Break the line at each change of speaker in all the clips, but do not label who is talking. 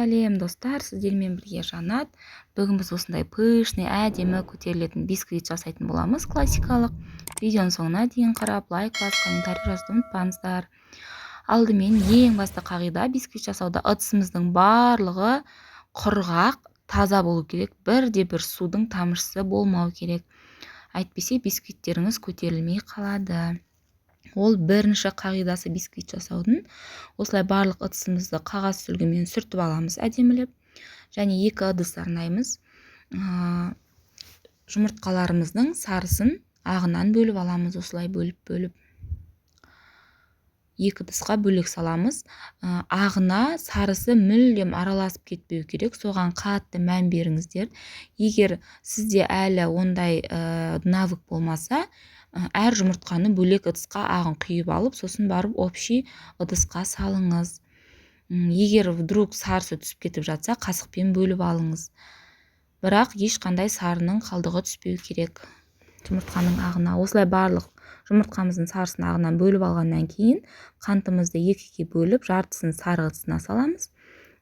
Сәлем достар, сіздермен бірге Жанат. Бүгін біз осындай пышный, әдемі көтерілетін бисквит жасайтын боламыз, классикалық. Видеоның соңына дейін қарап, лайк басып, комментарий жазуды ұмытпаңыздар. Алдымен ең басты қағида, бисквит жасауда ыдысымыздың барлығы құрғақ, таза болу керек, бірде-бір судың тамшысы болмау керек. Әйтпесе бисквиттеріңіз көтерілмей қалады. Ол бірінші қағидасы бисквит жасаудың. Осылай барлық ыдысымызды қағаз сүлгімен сүртіп аламыз әдемілеп. Және екі ыдыс арнаймыз. Жұмыртқаларымыздың сарысын ағынан бөліп аламыз. Осылай бөліп. Екі ыдысқа бөлек саламыз. Ағына сарысы мүлдем араласып кетпеу керек. Соған қатты мән беріңіздер. Егер сізде әлі ондай навык болмаса, әр жұмыртқаны бөлек ыдысқа ағын құйып алып, сосын барып общий ыдысқа салыңыз. Егер вдруг сарысы түсіп кетіп жатса, қасықпен бөліп алыңыз. Бірақ ешқандай сарының қалдығы түспеу керек жұмыртқаның ағына. Осылай барлық жұмыртқамыздың сарысын ағынан бөліп алғаннан кейін, қантымызды екіге бөліп, жартысын сары ыдысына саламыз.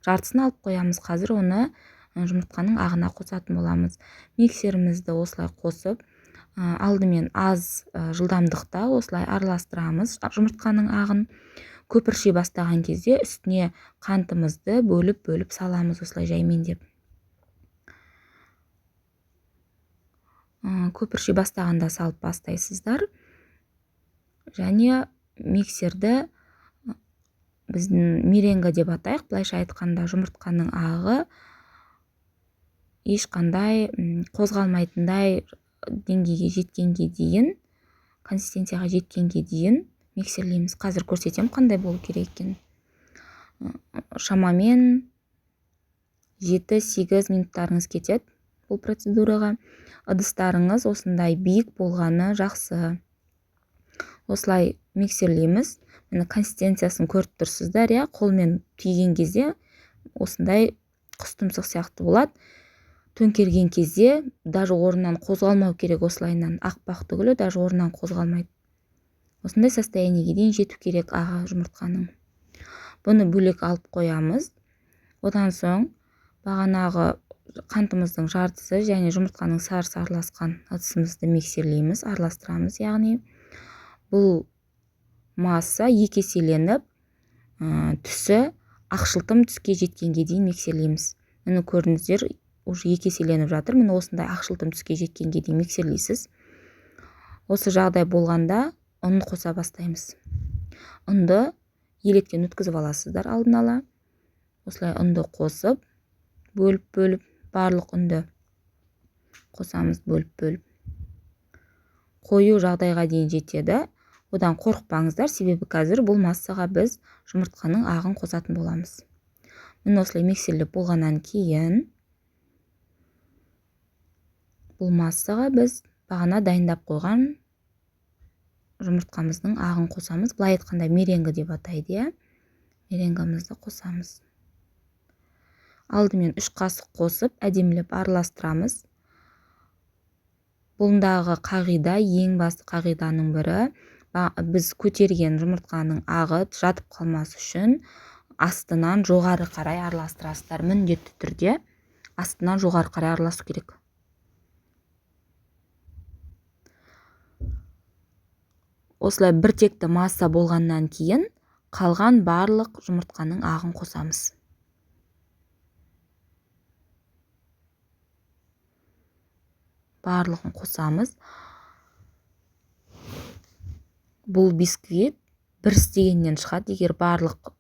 Жартысын алып қоямыз. Қазір оны жұмыртқаның ағына қосатын боламыз. Миксерімізді осылай қосып, алдымен аз жылдамдықта осылай араластырамыз жұмыртқаның ағын. Көпірше бастаған кезде үстіне қантымызды бөліп саламыз осылай жаймендеп. Көпірше бастағанда салып бастайсыздар. Және миксерді біздің меренга деп атайық. Былайша айтқанда жұмыртқаның ағы ешқандай қозғалмайтындай деңгейге жеткенге дейін, консистенцияға жеткенге дейін миксерлейміз. Қазір көрсетем қандай болу керек екен. Шамамен 7-8 минуттарыңыз кетеді бұл процедураға. Ыдыстарыңыз осындай биік болғаны жақсы. Осылай миксерлейміз. Міне консистенциясын көріп тұрсыздар, қолмен түйген кезде осындай құс-тұмсық сияқты болады. Төңкерген кезде даже орнынан қозғалмау керек, осылайынан ақпақ түгілі даже орнынан қозғалмайды. Осындай состояниеге дейін жету керек ағы жұмыртқаның. Бұны бөлек алып қоямыз. Одан соң бағанағы қантымыздың жартысы және жұмыртқаның сарысы араласқан ыдысымызды миксерлейміз, араластырамыз. Яғни бұл масса екі еселеніп, түсі ақшылтым түске жеткенге дейін миксерлейміз. Мұны көрдіңіздер, уже екі еселеніп жатыр. Міне осындай ақшылтым түске жеткенге дейін миксерлейсіз. Осы жағдай болғанда ұнын қоса бастаймыз. Ұнды електен өткізіп аласыздар алдын ала. Осылай ұнды қосып, бөліп, барлық ұнды қосамыз, бөліп. Қою жағдайға дейін жетеді. Одан қорықпаңыздар, себебі қазір бұл массаға біз жұмыртқаның ағын қосатын боламыз. Міне осылай миксерлеп болғаннан кейін бұл массаға біз бағана дайындап қойған жұмыртқамыздың ағын қосамыз. Былай айтқанда меренга деп атайды. Меренгамызды қосамыз. Алдымен 3 қасық қосып, әдемілеп араластырамыз. Бұндағы қағида, ең басты қағиданың бірі, біз көтерген жұмыртқаның ағы жатып қалмас үшін астынан жоғары қарай араластырасыздар. Міндетті түрде астынан жоғары қарай араласу керек. Осылай бір текті масса болғаннан кейін қалған барлық жұмыртқаның ағын қосамыз. Барлығын қосамыз. Бұл бисквит бір істегеннен шығады, егер барлық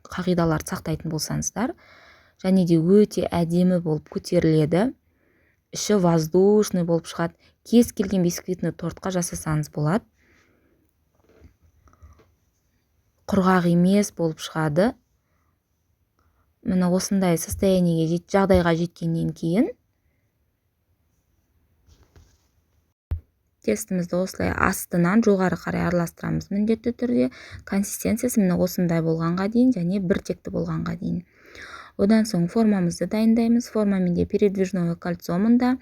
қағидаларды сақтайтын болсаңыздар. Және де өте әдемі болып көтеріледі. Іші воздушный болып шығады. Кез келген бисквитні тортқа жасасаңыз болады. Құрғақ емес болып шығады. Міне осындай состояниеге жағдайға жеткеннен кейін тестімізді осылай астынан жоғары қарай араластырамыз міндетті түрде. Консистенциясы міне осындай болғанға дейін және бір текті болғанға дейін. Одан соң формамызды дайындаймыз. Форма менде передвижное кольцо мында,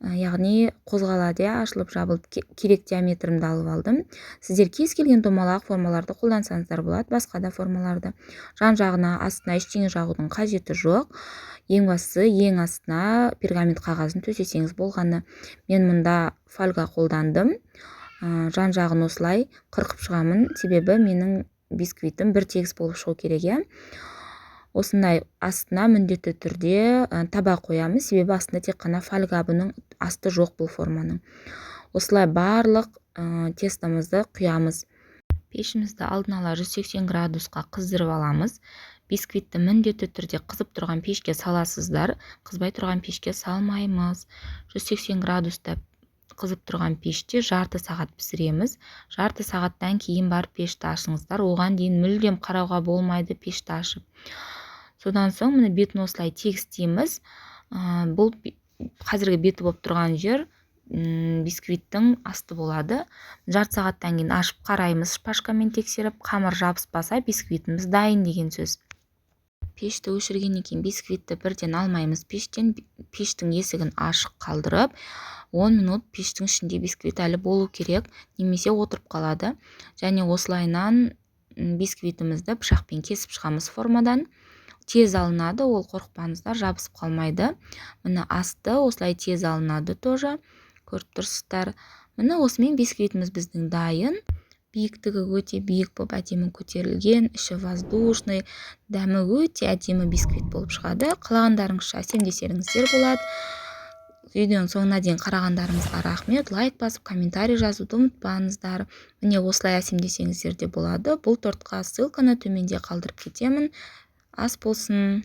яғни қозғалады, ашылып жабылып керек диаметрімді алып алдым. Сіздер кез келген домалақ формаларды қолдансаңыздар болады, басқа да формаларды. Жан жағына, астына ештеңе жағудың қажеті жоқ. Ең бастысы ең астына пергамент қағазын төсесеңіз болғаны. Мен мұнда фольга қолдандым. Жан жағын осылай қырқып шығамын, себебі менің бисквитім бір тегіс болып шығу керек. Осындай астына міндетті түрде таба қоямыз, себебі астында тек қана фольга, бұның асты жоқ бұл форманың. Осылай барлық тестамызды құямыз. Пешімізді алдын ала 180 градусқа қыздырып аламыз. Бисквитті міндетті түрде қызып тұрған пешке саласыздар, қызбай тұрған пешке салмаймыз. 180 градуста қызып тұрған пеште жарты сағат пісіреміз. Жарты сағаттан кейін барып пешті ашыңыздар. Оған дейін мүлдем қарауға болмайды пешті ашып. Содан соң міне бетін осылай тегістейміз. Бұл қазіргі беті болып тұрған жер бисквиттің асты болады. Жарты сағаттан кейін ашып қараймыз, шпажкамен тексеріп, қамыр жабыспаса бисквитіміз дайын деген сөз. Пешті өшіргеннен кейін бисквитті бірден алмаймыз пештен. Пештің есігін ашық қалдырып, 10 минут пештің ішінде бисквит әлі болу керек, немесе отырып қалады. Және осылайнан бисквитімізді пышақпен кесіп шығамыз формадан. Тез алынады, ол қорықпаңыздар, жабысып қалмайды. Міне асты осылай тез алынады тоже. Көріп тұрсыздар. Міне осымен бисквитіміз біздің дайын. Биіктігі өте биік болып әдемі көтерілген, іші воздушный, дәмі өте әдемі бисквит болып шығады. Қалағандарыңызша әсемдесеңіздер болады. Видеоның соңына дейін қарағандарыңызға рахмет. Лайк басып, комментарий жазуды ұмытпаңыздар. Міне осылай әсемдесеңіздер де болады. Бұл тортқа ссылканы төменде қалдырып кетемін. Ас болсын.